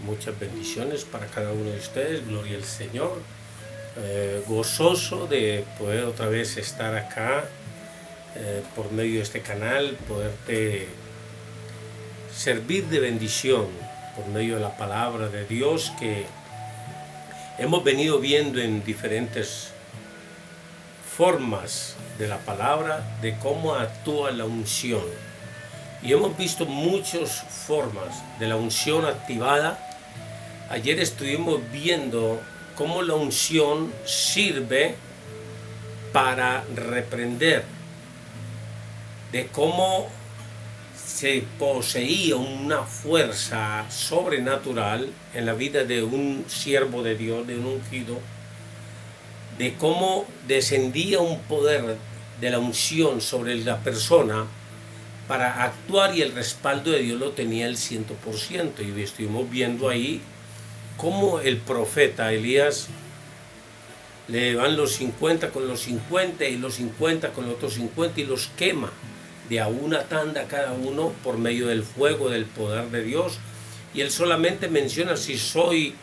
Muchas bendiciones para cada uno de ustedes, gloria al Señor. Gozoso de poder otra vez estar acá por medio de este canal, poderte servir de bendición por medio de la palabra de Dios que hemos venido viendo en diferentes formas de la palabra, de cómo actúa la unción. Y hemos visto muchas formas de la unción activada. Ayer estuvimos viendo cómo la unción sirve para reprender, de cómo se poseía una fuerza sobrenatural en la vida de un siervo de Dios, de un ungido, de cómo descendía un poder de la unción sobre la persona para actuar, y el respaldo de Dios lo tenía el 100%. Y estuvimos viendo ahí cómo el profeta Elías le van los 50 con los 50 y los 50 con los otros 50 y los quema de a una tanda cada uno por medio del fuego del poder de Dios. Y él solamente menciona: si soy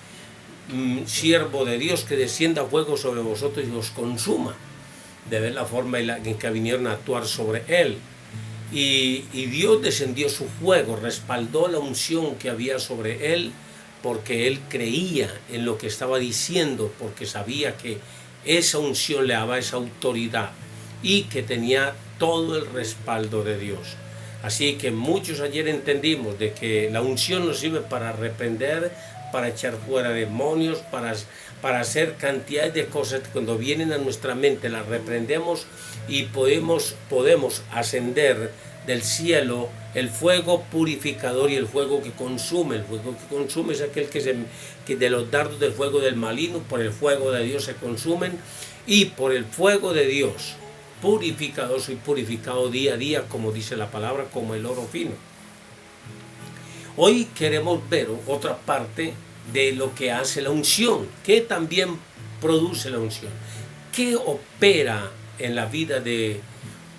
siervo de Dios, que descienda fuego sobre vosotros y os consuma, de ver la forma en que vinieron a actuar sobre él. Y Dios descendió su fuego, respaldó la unción que había sobre él, porque él creía en lo que estaba diciendo, porque sabía que esa unción le daba esa autoridad y que tenía todo el respaldo de Dios. Así que muchos ayer entendimos de que la unción nos sirve para reprender, para echar fuera demonios, para hacer cantidad de cosas que cuando vienen a nuestra mente las reprendemos y podemos ascender del cielo el fuego purificador y el fuego que consume. El fuego que consume es aquel que de los dardos del fuego del maligno, por el fuego de Dios se consumen, y por el fuego de Dios purificador soy purificado día a día, como dice la palabra, como el oro fino. Hoy queremos ver otra parte de lo que hace la unción, que también produce la unción, que opera en la vida de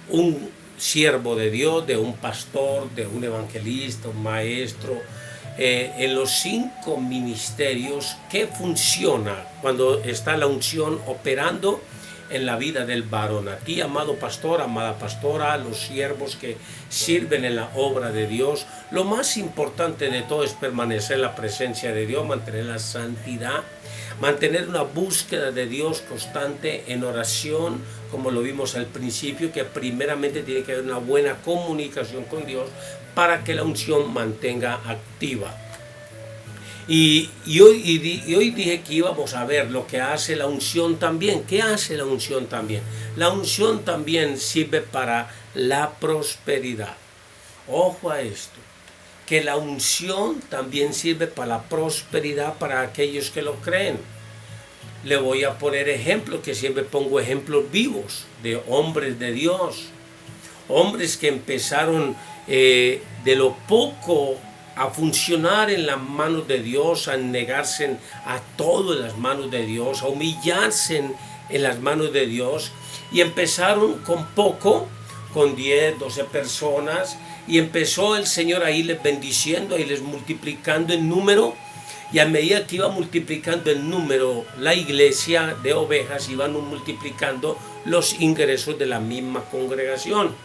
un siervo de Dios, de un pastor, de un evangelista, un maestro, en los 5 ministerios, que funciona cuando está la unción operando en la vida del varón. Aquí, amado pastor, amada pastora, los siervos que sirven en la obra de Dios, lo más importante de todo es permanecer en la presencia de Dios, mantener la santidad, mantener una búsqueda de Dios constante en oración, como lo vimos al principio, que primeramente tiene que haber una buena comunicación con Dios para que la unción mantenga activa. Y hoy dije que íbamos a ver lo que hace la unción también. ¿Qué hace la unción también? La unción también sirve para la prosperidad. Ojo a esto, que la unción también sirve para la prosperidad para aquellos que lo creen. Le voy a poner ejemplos, que siempre pongo ejemplos vivos de hombres de Dios. Hombres que empezaron de lo poco a funcionar en las manos de Dios, a negarse a todo en las manos de Dios, a humillarse en las manos de Dios, y empezaron con poco, con 10, 12 personas, y empezó el Señor a irles bendiciendo, a irles multiplicando en número, y a medida que iba multiplicando el número, la iglesia de ovejas iban multiplicando los ingresos de la misma congregación,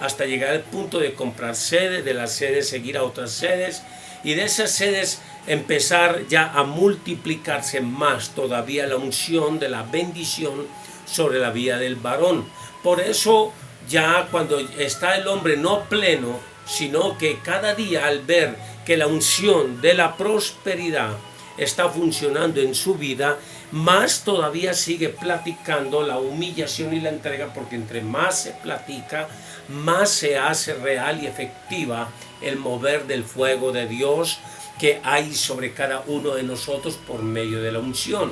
hasta llegar al punto de comprar sedes, de las sedes seguir a otras sedes, y de esas sedes empezar ya a multiplicarse más todavía la unción de la bendición sobre la vida del varón. Por eso ya cuando está el hombre no pleno, sino que cada día, al ver que la unción de la prosperidad está funcionando en su vida, más todavía sigue platicando la humillación y la entrega, porque entre más se platica, más se hace real y efectiva el mover del fuego de Dios que hay sobre cada uno de nosotros por medio de la unción.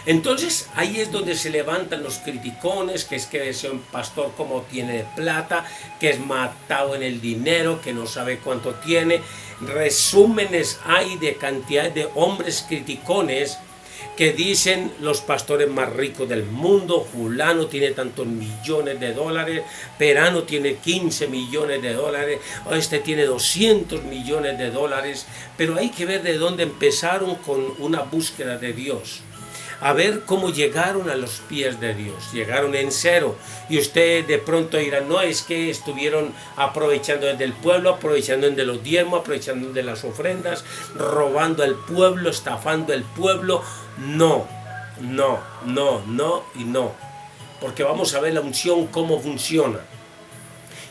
Entonces ahí es donde se levantan los criticones, que es que ese pastor como tiene de plata, que es matado en el dinero, que no sabe cuánto tiene. Resúmenes hay de cantidad de hombres criticones que dicen los pastores más ricos del mundo: fulano tiene tantos millones de dólares, Perano tiene 15 millones de dólares, o este tiene 200 millones de dólares. Pero hay que ver de dónde empezaron con una búsqueda de Dios, a ver cómo llegaron a los pies de Dios. Llegaron en cero, y usted de pronto dirá: no, es que estuvieron aprovechando del pueblo, aprovechando de los diezmos, aprovechando de las ofrendas, robando al pueblo, estafando al pueblo. No, no, no, no y no, porque vamos a ver la unción cómo funciona,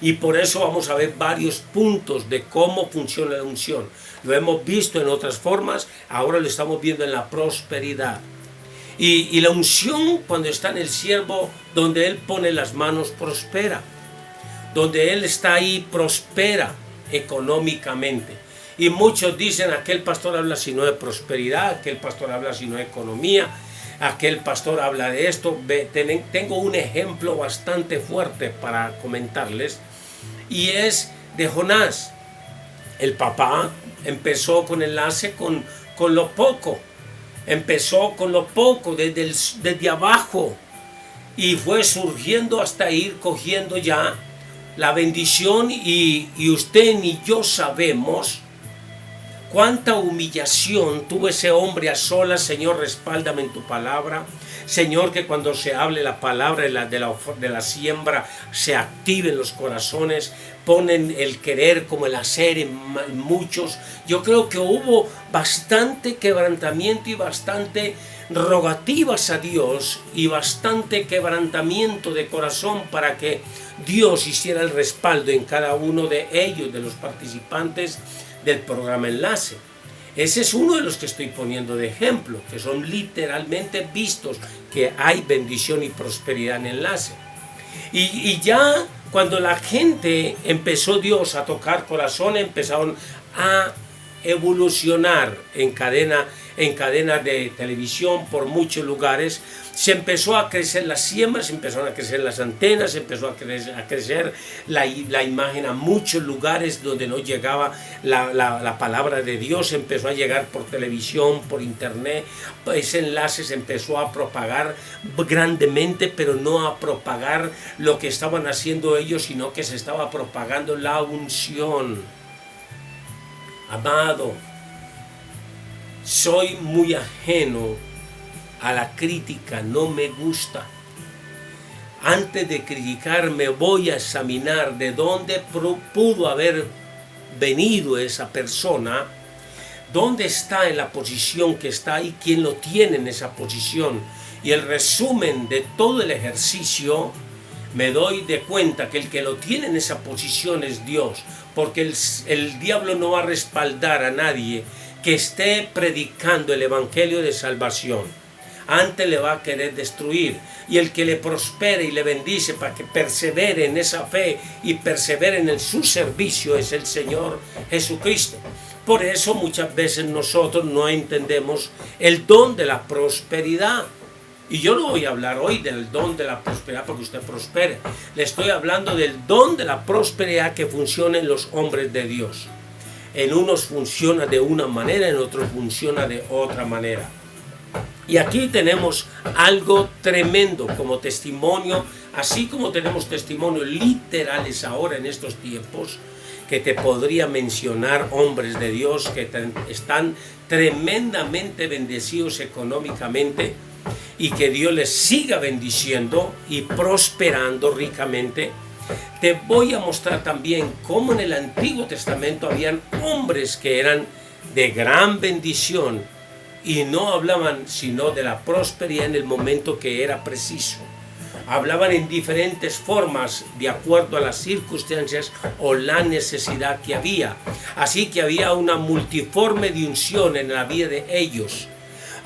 y por eso vamos a ver varios puntos de cómo funciona la unción. Lo hemos visto en otras formas, ahora lo estamos viendo en la prosperidad. Y la unción, cuando está en el siervo, donde él pone las manos, prospera. Donde él está ahí, prospera económicamente. Y muchos dicen: aquel pastor habla sino de prosperidad, aquel pastor habla sino de economía, aquel pastor habla de esto. Tengo un ejemplo bastante fuerte para comentarles, y es de Jonás. El papá empezó con enlace con lo poco. Empezó con lo poco, desde abajo, y fue surgiendo hasta ir cogiendo ya la bendición. Y usted ni yo sabemos cuánta humillación tuvo ese hombre a solas. Señor, respáldame en tu palabra. Señor, que cuando se hable la palabra de la siembra, se active en los corazones, ponen el querer como el hacer en muchos. Yo creo que hubo bastante quebrantamiento y bastante rogativas a Dios, y bastante quebrantamiento de corazón para que Dios hiciera el respaldo en cada uno de ellos, de los participantes del programa Enlace. Ese es uno de los que estoy poniendo de ejemplo, que son literalmente vistos que hay bendición y prosperidad en Enlace. Y ya cuando la gente empezó Dios a tocar corazón, empezaron a evolucionar en cadena de televisión por muchos lugares. Se empezó a crecer las siembras, empezaron a crecer las antenas, empezó a crecer la imagen a muchos lugares donde no llegaba la palabra de Dios. Empezó a llegar por televisión, por internet. Ese enlace se empezó a propagar grandemente, pero no a propagar lo que estaban haciendo ellos, sino que se estaba propagando la unción. Amado, soy muy ajeno a la crítica, no me gusta. Antes de criticar, me voy a examinar de dónde pudo haber venido esa persona, dónde está en la posición que está y quién lo tiene en esa posición. Y el resumen de todo el ejercicio, me doy de cuenta que el que lo tiene en esa posición es Dios, porque el diablo no va a respaldar a nadie que esté predicando el evangelio de salvación. Antes le va a querer destruir, y el que le prospere y le bendice para que persevere en esa fe y persevere en su servicio es el Señor Jesucristo. Por eso muchas veces nosotros no entendemos el don de la prosperidad. Y yo no voy a hablar hoy del don de la prosperidad para que usted prospere. Le estoy hablando del don de la prosperidad que funciona en los hombres de Dios. En unos funciona de una manera, en otros funciona de otra manera. Y aquí tenemos algo tremendo como testimonio, así como tenemos testimonios literales ahora en estos tiempos, que te podría mencionar hombres de Dios que están tremendamente bendecidos económicamente, y que Dios les siga bendiciendo y prosperando ricamente. Te voy a mostrar también cómo en el Antiguo Testamento habían hombres que eran de gran bendición y no hablaban sino de la prosperidad en el momento que era preciso. Hablaban en diferentes formas de acuerdo a las circunstancias o la necesidad que había. Así que había una multiforme de unción en la vida de ellos.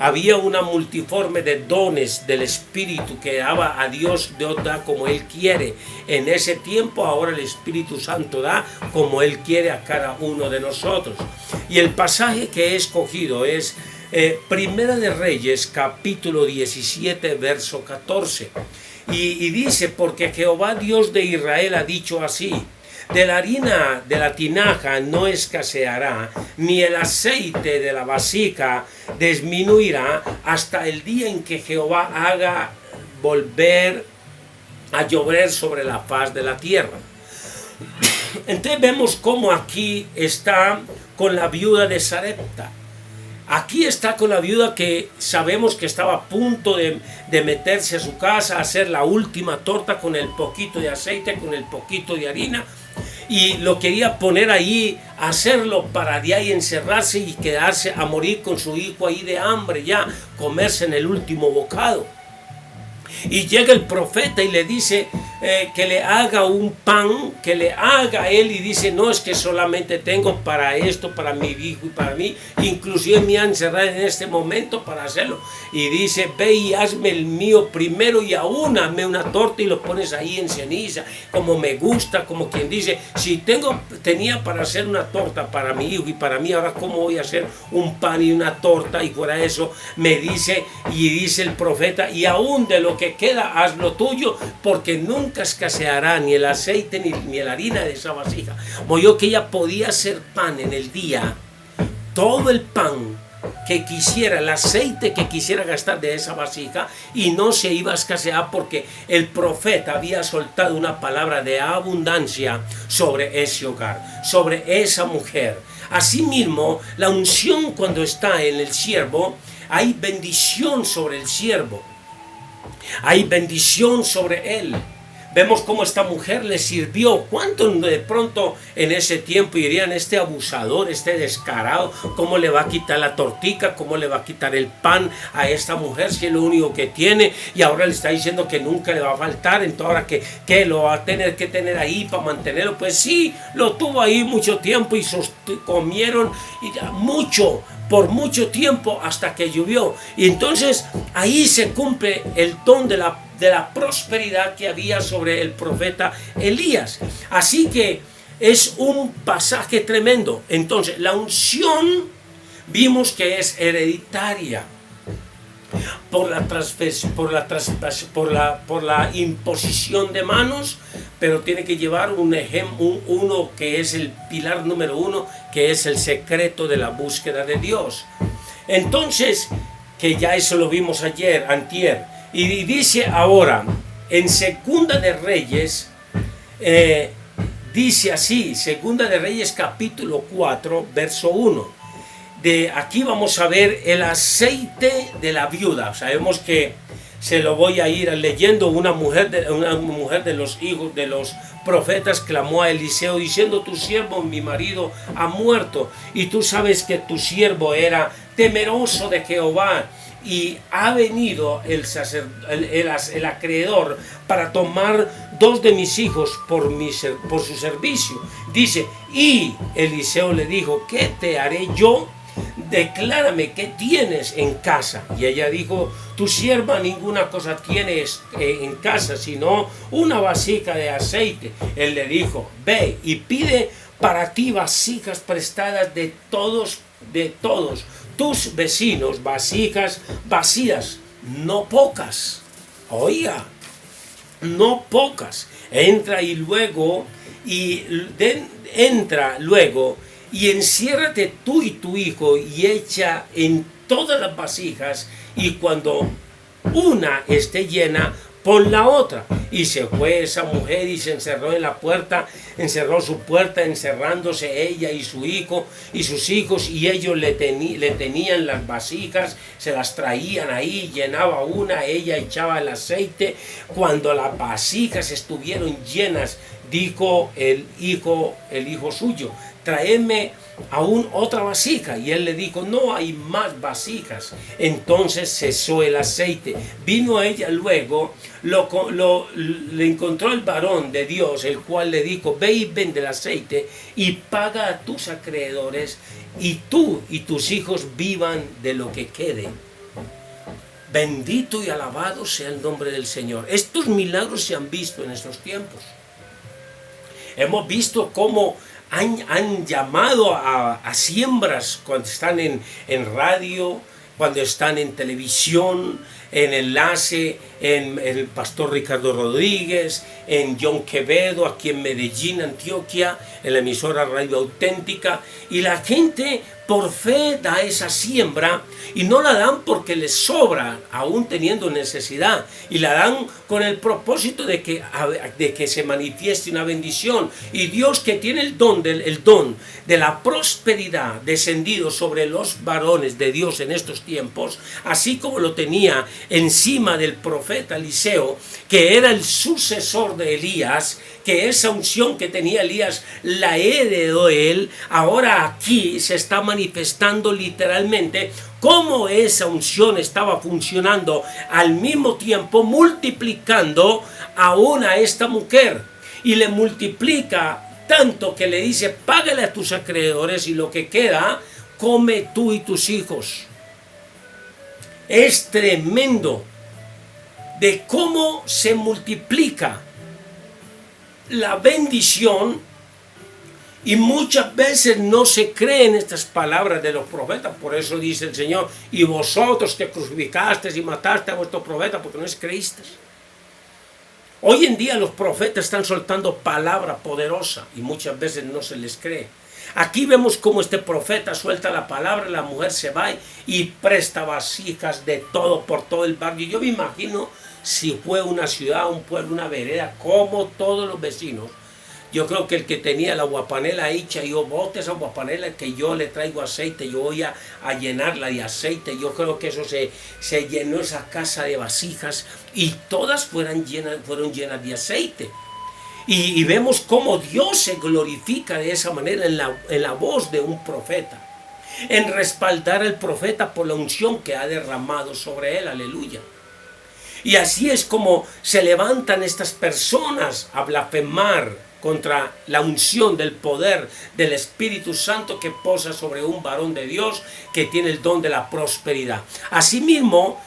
Había una multiforme de dones del Espíritu que daba a Dios, da como Él quiere. En ese tiempo ahora el Espíritu Santo da como Él quiere a cada uno de nosotros. Y el pasaje que he escogido es Primera de Reyes, capítulo 17, verso 14. Y dice: porque Jehová Dios de Israel ha dicho así: de la harina de la tinaja no escaseará, ni el aceite de la vasija disminuirá hasta el día en que Jehová haga volver a llover sobre la faz de la tierra. Entonces vemos cómo aquí está con la viuda de Sarepta. Aquí está con la viuda que sabemos que estaba a punto de meterse a su casa a hacer la última torta con el poquito de aceite, con el poquito de harina. Y lo quería poner ahí, hacerlo para de ahí encerrarse y quedarse a morir con su hijo ahí de hambre, ya comerse en el último bocado. Y llega el profeta y le dice que le haga un pan, que le haga él, y dice, no, es que solamente tengo para esto, para mi hijo y para mí, inclusive me han encerrado en este momento para hacerlo. Y dice, ve y hazme el mío primero y aún hazme una torta y lo pones ahí en ceniza, como me gusta, como quien dice, si tenía para hacer una torta para mi hijo y para mí, ahora cómo voy a hacer un pan y una torta. Y fuera eso me dice, y dice el profeta, y aún de lo que queda, haz lo tuyo, porque nunca escaseará ni el aceite ni la harina de esa vasija. Movió que ella podía hacer pan en el día, todo el pan que quisiera, el aceite que quisiera gastar de esa vasija, y no se iba a escasear porque el profeta había soltado una palabra de abundancia sobre ese hogar, sobre esa mujer. Asimismo, la unción cuando está en el siervo, hay bendición sobre el siervo. Hay bendición sobre él. Vemos cómo esta mujer le sirvió. ¿Cuánto de pronto en ese tiempo dirían, este abusador, este descarado, cómo le va a quitar la tortica, cómo le va a quitar el pan a esta mujer si es lo único que tiene? Y ahora le está diciendo que nunca le va a faltar. Entonces ahora que lo va a tener que tener ahí para mantenerlo. Pues sí, lo tuvo ahí mucho tiempo y comieron mucho, por mucho tiempo hasta que llovió. Y entonces ahí se cumple el don de la prosperidad que había sobre el profeta Elías. Así que es un pasaje tremendo. Entonces la unción vimos que es hereditaria por la imposición de manos, pero tiene que llevar uno que es el pilar número uno, que es el secreto de la búsqueda de Dios. Entonces, que ya eso lo vimos antier, y dice ahora en Segunda de Reyes, dice así, Segunda de Reyes capítulo 4 verso 1. De aquí vamos a ver el aceite de la viuda. Sabemos que se lo voy a ir leyendo. Una mujer de los hijos de los profetas clamó a Eliseo diciendo, tu siervo, mi marido, ha muerto, y tú sabes que tu siervo era temeroso de Jehová, y ha venido el acreedor para tomar 2 de mis hijos por su servicio. Dice, y Eliseo le dijo, ¿qué te haré yo? Declárame qué tienes en casa. Y ella dijo, tu sierva ninguna cosa tienes en casa, sino una vasija de aceite. Él le dijo, ve y pide para ti vasijas prestadas de todos tus vecinos, vasijas vacías, no pocas. Oiga, no pocas. Entra luego y enciérrate tú y tu hijo y echa en todas las vasijas, y cuando una esté llena, pon la otra. Y se fue esa mujer y se encerró en la puerta, encerró su puerta, encerrándose ella y su hijo y sus hijos, y ellos le tenían las vasijas, se las traían ahí, llenaba una, ella echaba el aceite. Cuando las vasijas estuvieron llenas, dijo el hijo suyo, tráeme aún otra vasija. Y él le dijo, no hay más vasijas. Entonces cesó el aceite. Vino a ella luego, le encontró el varón de Dios, el cual le dijo, ve y vende el aceite y paga a tus acreedores, y tú y tus hijos vivan de lo que quede. Bendito y alabado sea el nombre del Señor. Estos milagros se han visto en estos tiempos. Hemos visto cómo han llamado a siembras cuando están en radio, cuando están en televisión, en Enlace, en el pastor Ricardo Rodríguez, en John Quevedo, aquí en Medellín, Antioquia, en la emisora Radio Auténtica, y la gente por fe da esa siembra y no la dan porque les sobra, aún teniendo necesidad, y la dan con el propósito de que se manifieste una bendición. Y Dios, que tiene el don de la prosperidad descendido sobre los varones de Dios en estos tiempos, así como lo tenía encima del profeta Eliseo, que era el sucesor de Elías, que esa unción que tenía Elías la heredó él. Ahora aquí se está manifestando literalmente cómo esa unción estaba funcionando al mismo tiempo, multiplicando aún a esta mujer, y le multiplica tanto que le dice: págale a tus acreedores y lo que queda come tú y tus hijos. Es tremendo de cómo se multiplica la bendición, y muchas veces no se creen estas palabras de los profetas. Por eso dice el Señor: y vosotros que crucificasteis y mataste a vuestro profeta, porque no les creísteis. Hoy en día los profetas están soltando palabra poderosa y muchas veces no se les cree. Aquí vemos cómo este profeta suelta la palabra, la mujer se va y presta vasijas de todo por todo el barrio. Yo me imagino, si fue una ciudad, un pueblo, una vereda, como todos los vecinos, yo creo que el que tenía la aguapanela hecha, yo bote esa aguapanela, que yo le traigo aceite, yo voy a llenarla de aceite. Yo creo que eso se llenó esa casa de vasijas y todas fueron llenas de aceite. Y vemos cómo Dios se glorifica de esa manera en la voz de un profeta, en respaldar al profeta por la unción que ha derramado sobre él. Aleluya. Y así es como se levantan estas personas a blasfemar contra la unción del poder del Espíritu Santo que posa sobre un varón de Dios que tiene el don de la prosperidad. Asimismo,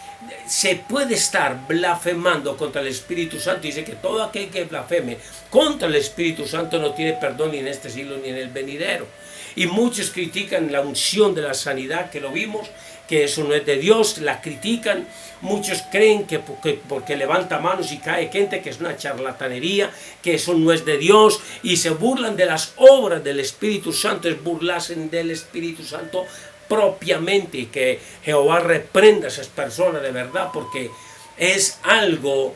se puede estar blasfemando contra el Espíritu Santo. Dice que todo aquel que blasfeme contra el Espíritu Santo no tiene perdón ni en este siglo ni en el venidero. Y muchos critican la unción de la sanidad, que lo vimos, que eso no es de Dios, la critican. Muchos creen que porque levanta manos y cae gente, que es una charlatanería, que eso no es de Dios, y se burlan de las obras del Espíritu Santo, es burlarse del Espíritu Santo propiamente, y que Jehová reprenda a esas personas de verdad, porque es algo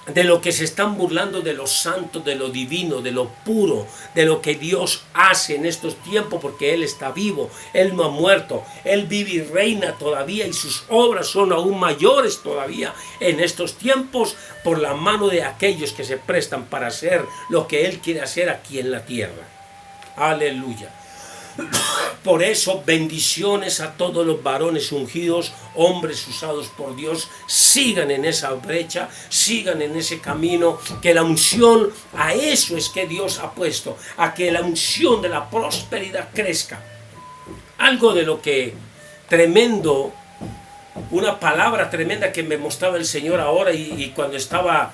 de lo que se están burlando, de lo santo, de lo divino, de lo puro, de lo que Dios hace en estos tiempos, porque Él está vivo, Él no ha muerto, Él vive y reina todavía, y sus obras son aún mayores todavía en estos tiempos, por la mano de aquellos que se prestan para hacer lo que Él quiere hacer aquí en la tierra. Aleluya. Por eso, bendiciones a todos los varones ungidos, hombres usados por Dios. Sigan en esa brecha, sigan en ese camino, que la unción, a eso es que Dios ha puesto, a que la unción de la prosperidad crezca. Algo de lo que tremendo, una palabra tremenda que me mostraba el Señor ahora, y cuando estaba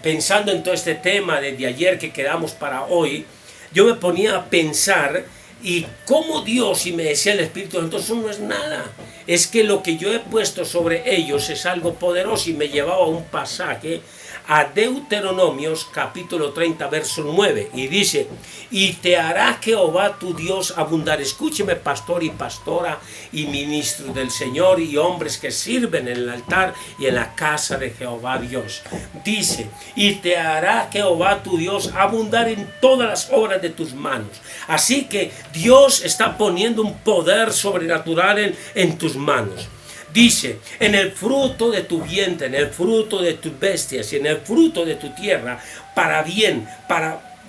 pensando en todo este tema desde ayer que quedamos para hoy, yo me ponía a pensar, y cómo Dios, y me decía el Espíritu Santo, eso no es nada, es que lo que yo he puesto sobre ellos es algo poderoso. Y me llevaba a un pasaje, a Deuteronomios capítulo 30 verso 9, y dice: y te hará Jehová tu Dios abundar. Escúcheme, pastor y pastora y ministros del Señor y hombres que sirven en el altar y en la casa de Jehová Dios. Dice: y te hará Jehová tu Dios abundar en todas las obras de tus manos. Así que Dios está poniendo un poder sobrenatural en tus manos. Dice: en el fruto de tu vientre, en el fruto de tus bestias y en el fruto de tu tierra, para bien,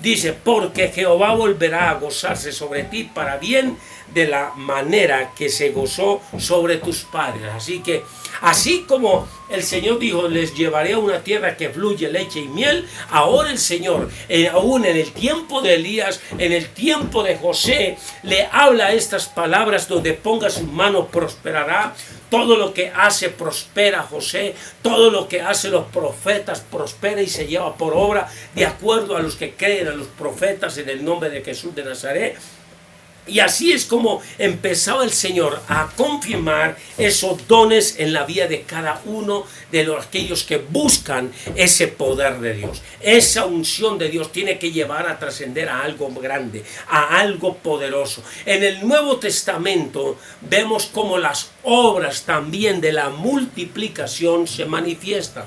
dice, porque Jehová volverá a gozarse sobre ti para bien, de la manera que se gozó sobre tus padres. Así que, así como el Señor dijo: les llevaré a una tierra que fluye leche y miel, ahora el Señor, aún en el tiempo de Elías, en el tiempo de José, le habla estas palabras: donde ponga su mano prosperará. Todo lo que hace prospera José, todo lo que hace los profetas prospera y se lleva por obra, de acuerdo a los que creen, a los profetas, en el nombre de Jesús de Nazaret. Y así es como empezaba el Señor a confirmar esos dones en la vida de cada uno de aquellos que buscan ese poder de Dios. Esa unción de Dios tiene que llevar a trascender a algo grande, a algo poderoso. En el Nuevo Testamento vemos cómo las obras también de la multiplicación se manifiestan.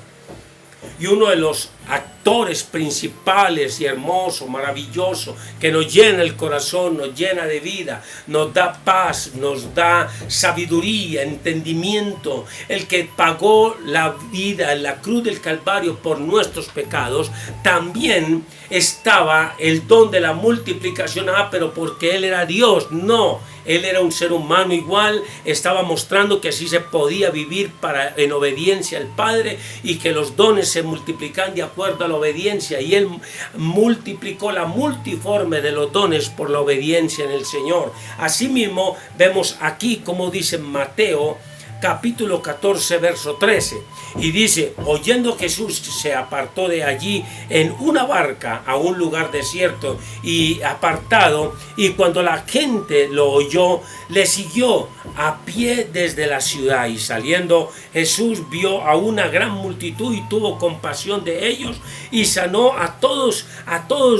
Y uno de los actores principales y hermoso, maravilloso, que nos llena el corazón, nos llena de vida, nos da paz, nos da sabiduría, entendimiento, el que pagó la vida en la cruz del Calvario por nuestros pecados, también estaba el don de la multiplicación. Pero porque Él era Dios, no. Él era un ser humano igual, estaba mostrando que así se podía vivir en obediencia al Padre y que los dones se multiplican de acuerdo a la obediencia. Y Él multiplicó la multiforme de los dones por la obediencia en el Señor. Asimismo, vemos aquí como dice Mateo capítulo 14, verso 13. Y dice, oyendo Jesús se apartó de allí en una barca a un lugar desierto y apartado, y cuando la gente lo oyó, le siguió a pie desde la ciudad. Y saliendo Jesús vio a una gran multitud y tuvo compasión de ellos y sanó a todos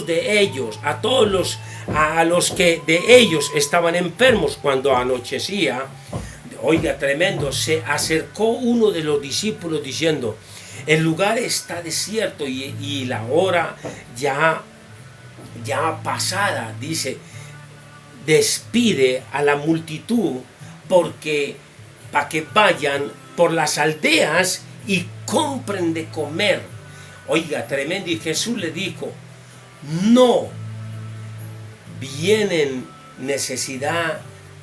de ellos, a los que de ellos estaban enfermos. Cuando anochecía, oiga, tremendo, se acercó uno de los discípulos diciendo, el lugar está desierto y la hora ya pasada. Dice, despide a la multitud para que vayan por las aldeas y compren de comer. Oiga, tremendo. Y Jesús le dijo, no vienen necesidad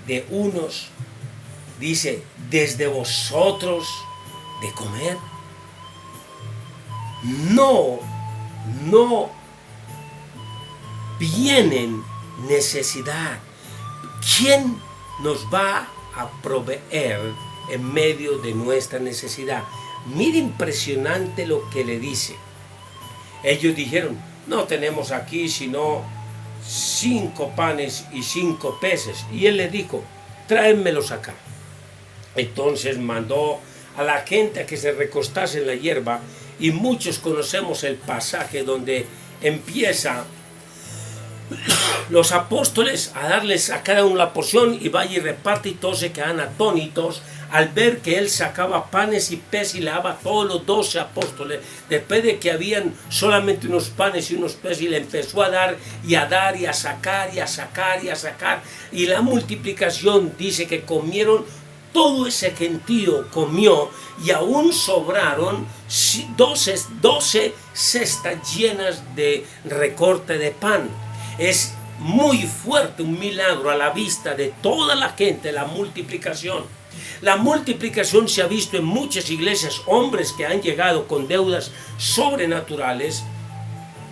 de unos, dice, desde vosotros de comer. No vienen necesidad. ¿Quién nos va a proveer en medio de nuestra necesidad? Mira, impresionante lo que le dice. Ellos dijeron, no tenemos aquí sino 5 panes y 5 peces. Y él le dijo, tráenmelos acá. Entonces mandó a la gente a que se recostase en la hierba, y muchos conocemos el pasaje donde empieza los apóstoles a darles a cada uno la porción, y vaya y reparte, y todos se quedan atónitos al ver que él sacaba panes y peces y le daba a todos los 12 apóstoles, después de que habían solamente unos panes y unos peces, y le empezó a dar y a dar y a sacar y a sacar y a sacar, y la multiplicación dice que comieron. Todo ese gentío comió, y aún sobraron 12 cestas llenas de recorte de pan. Es muy fuerte, un milagro a la vista de toda la gente, la multiplicación. La multiplicación se ha visto en muchas iglesias, hombres que han llegado con deudas sobrenaturales.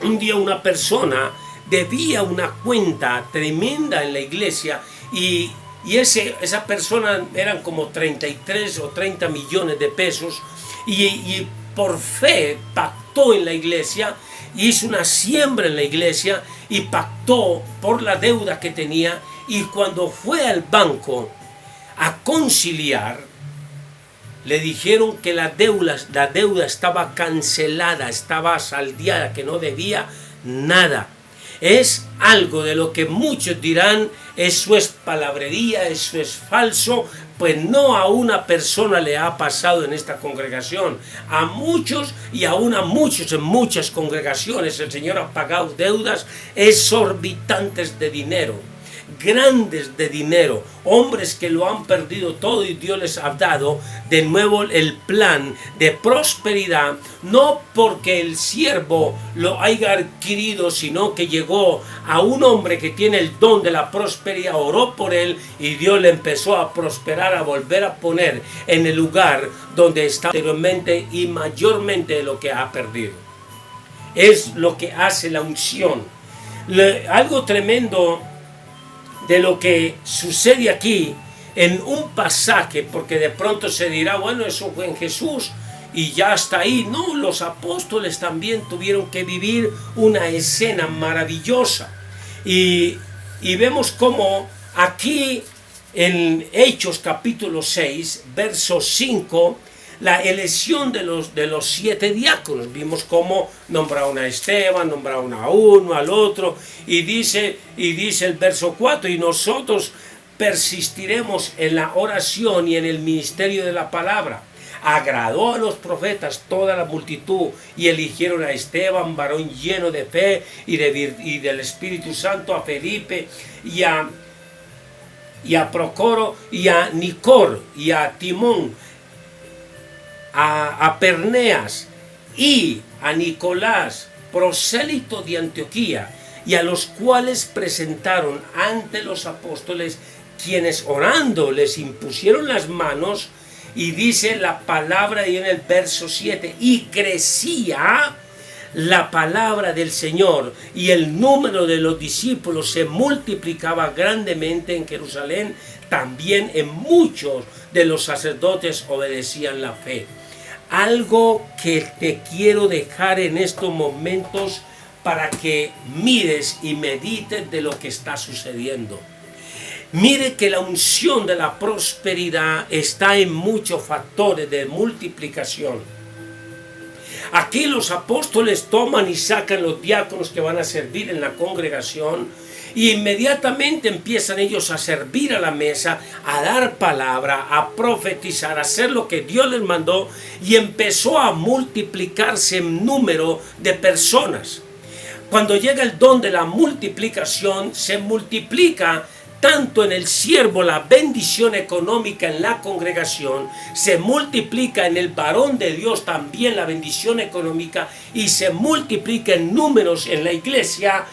Un día una persona debía una cuenta tremenda en la iglesia, y esa persona eran como 33 o 30 millones de pesos, y por fe pactó en la iglesia, hizo una siembra en la iglesia y pactó por la deuda que tenía, y cuando fue al banco a conciliar, le dijeron que la deuda estaba cancelada, estaba saldeada, que no debía nada. Es algo de lo que muchos dirán, eso es palabrería, eso es falso. Pues no a una persona le ha pasado en esta congregación. A muchos, y aún a muchos en muchas congregaciones, el Señor ha pagado deudas exorbitantes de dinero, grandes de dinero, hombres que lo han perdido todo, y Dios les ha dado de nuevo el plan de prosperidad, no porque el siervo lo haya adquirido, sino que llegó a un hombre que tiene el don de la prosperidad, oró por él, y Dios le empezó a prosperar, a volver a poner en el lugar donde estaba anteriormente, y mayormente de lo que ha perdido. Es lo que hace la unción. Algo tremendo de lo que sucede aquí en un pasaje, porque de pronto se dirá, bueno, eso fue en Jesús y ya está ahí. No, los apóstoles también tuvieron que vivir una escena maravillosa, y vemos cómo Aquí en Hechos capítulo 6, verso 5, la elección de los 7 diáconos. Vimos cómo nombraron a Esteban, nombraron a uno, al otro, y dice el verso 4, y nosotros persistiremos en la oración y en el ministerio de la palabra. Agradó a los profetas toda la multitud y eligieron a Esteban, varón lleno de fe y del Espíritu Santo, a Felipe y a Procoro y a Nicor y a Timón, a Perneas y a Nicolás, prosélito de Antioquía, y a los cuales presentaron ante los apóstoles, quienes orando les impusieron las manos. Y dice la palabra y en el verso 7, y crecía la palabra del Señor y el número de los discípulos se multiplicaba grandemente en Jerusalén. También en muchos de los sacerdotes obedecían la fe. Algo que te quiero dejar en estos momentos para que mires y medites de lo que está sucediendo. Mire que la unción de la prosperidad está en muchos factores de multiplicación. Aquí los apóstoles toman y sacan los diáconos que van a servir en la congregación, y inmediatamente empiezan ellos a servir a la mesa, a dar palabra, a profetizar, a hacer lo que Dios les mandó, y empezó a multiplicarse en número de personas. Cuando llega el don de la multiplicación, se multiplica tanto en el siervo la bendición económica en la congregación, se multiplica en el varón de Dios también la bendición económica, y se multiplica en números en la iglesia,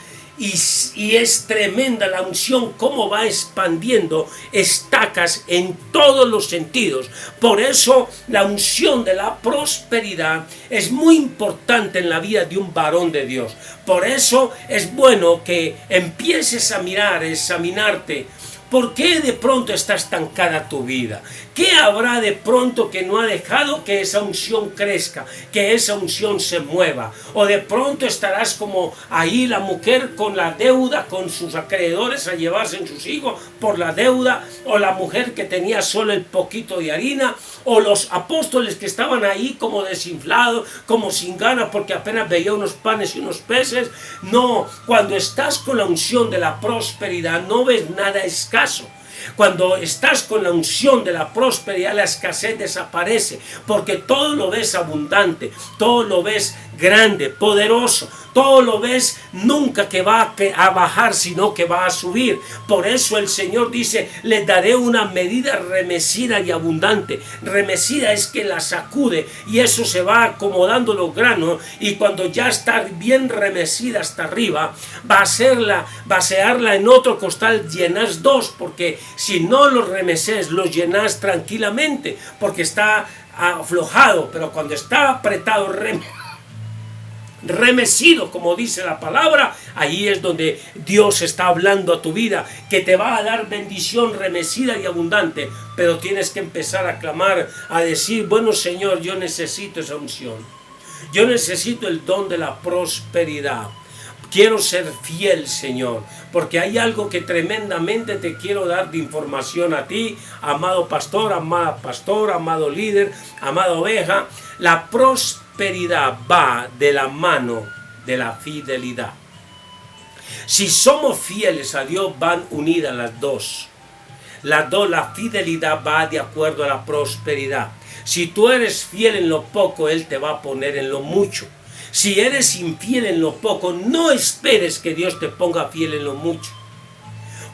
y es tremenda la unción cómo va expandiendo estacas en todos los sentidos. Por eso la unción de la prosperidad es muy importante en la vida de un varón de Dios. Por eso es bueno que empieces a mirar, a examinarte. ¿Por qué de pronto está estancada tu vida? ¿Qué habrá de pronto que no ha dejado que esa unción crezca, que esa unción se mueva? O de pronto estarás como ahí la mujer con la deuda, con sus acreedores a llevarse en sus hijos por la deuda, o la mujer que tenía solo el poquito de harina, o los apóstoles que estaban ahí como desinflados, como sin ganas porque apenas veía unos panes y unos peces. No, cuando estás con la unción de la prosperidad no ves nada escaso. Cuando estás con la unción de la prosperidad, la escasez desaparece, porque todo lo ves abundante, todo lo ves grande, poderoso, todo lo ves nunca que va a bajar, sino que va a subir. Por eso el Señor dice: les daré una medida remecida y abundante. Remecida es que la sacude y eso se va acomodando los granos, y cuando ya está bien remecida hasta arriba, vaciarla en otro costal, llenas dos, porque si no los remeces, los llenas tranquilamente, porque está aflojado, pero cuando está apretado, remecido, como dice la palabra, ahí es donde Dios está hablando a tu vida, que te va a dar bendición remecida y abundante. Pero tienes que empezar a clamar, a decir: bueno, Señor, yo necesito esa unción, yo necesito el don de la prosperidad. Quiero ser fiel, Señor, porque hay algo que tremendamente te quiero dar de información a ti, amado pastor, amado líder, amada oveja. La prosperidad va de la mano de la fidelidad. Si somos fieles a Dios, van unidas las dos. La fidelidad va de acuerdo a la prosperidad. Si tú eres fiel en lo poco, Él te va a poner en lo mucho. Si eres infiel en lo poco, no esperes que Dios te ponga fiel en lo mucho.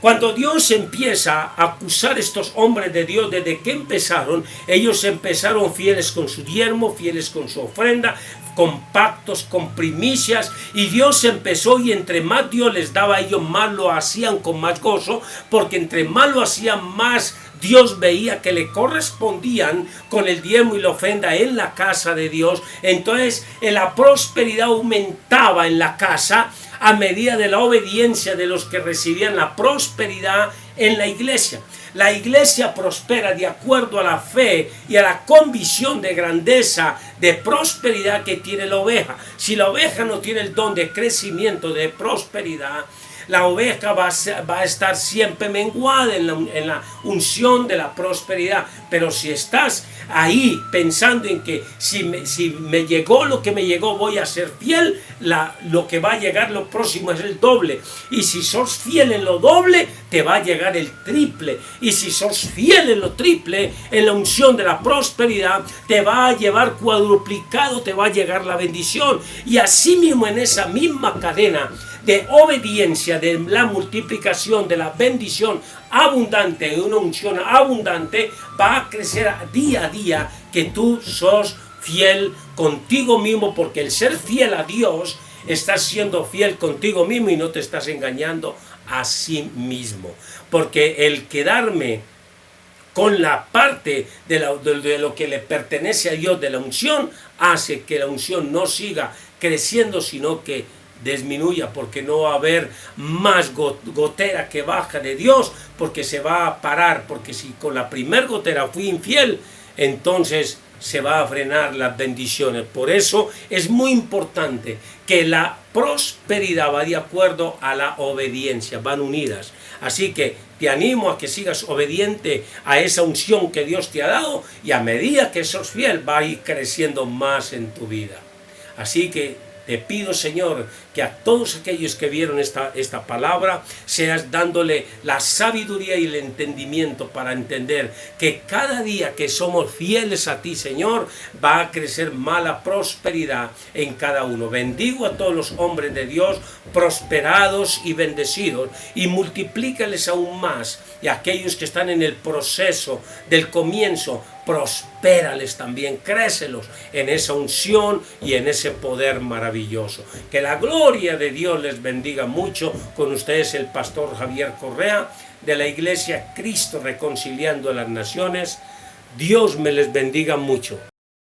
Cuando Dios empieza a acusar a estos hombres de Dios, desde que empezaron, ellos empezaron fieles con su diezmo, fieles con su ofrenda, con pactos, con primicias, y Dios empezó, y entre más Dios les daba a ellos, más lo hacían con más gozo, porque entre más lo hacían, más Dios veía que le correspondían con el diezmo y la ofrenda en la casa de Dios. Entonces la prosperidad aumentaba en la casa a medida de la obediencia de los que recibían la prosperidad en la iglesia. La iglesia prospera de acuerdo a la fe y a la convicción de grandeza, de prosperidad que tiene la oveja. Si la oveja no tiene el don de crecimiento, de prosperidad, la oveja va a estar siempre menguada en la unción de la prosperidad. Pero si estás ahí pensando en que si me llegó lo que me llegó, voy a ser fiel, lo que va a llegar lo próximo es el doble. Y si sos fiel en lo doble, te va a llegar el triple. Y si sos fiel en lo triple, en la unción de la prosperidad, te va a llevar cuadruplicado, te va a llegar la bendición. Y así mismo, en esa misma cadena de obediencia, de la multiplicación, de la bendición abundante, de una unción abundante, va a crecer día a día que tú sos fiel contigo mismo, porque el ser fiel a Dios, estás siendo fiel contigo mismo y no te estás engañando a sí mismo. Porque el quedarme con la parte de lo que le pertenece a Dios, de la unción, hace que la unción no siga creciendo, sino que disminuya, porque no va a haber más gotera que baja de Dios, porque se va a parar, porque si con la primer gotera fui infiel, entonces se va a frenar las bendiciones. Por eso es muy importante que la prosperidad va de acuerdo a la obediencia, van unidas. Así que te animo a que sigas obediente a esa unción que Dios te ha dado, y a medida que sos fiel va a ir creciendo más en tu vida. Así que te pido, Señor, que a todos aquellos que vieron esta palabra, seas dándole la sabiduría y el entendimiento para entender que cada día que somos fieles a ti, Señor, va a crecer más la prosperidad en cada uno. Bendigo a todos los hombres de Dios, prosperados y bendecidos, y multiplícales aún más. Y a aquellos que están en el proceso del comienzo, prospérales también, crécelos en esa unción y en ese poder maravilloso. Que la gloria de Dios les bendiga mucho. Con ustedes el pastor Javier Correa, de la Iglesia Cristo Reconciliando a las Naciones. Dios me les bendiga mucho.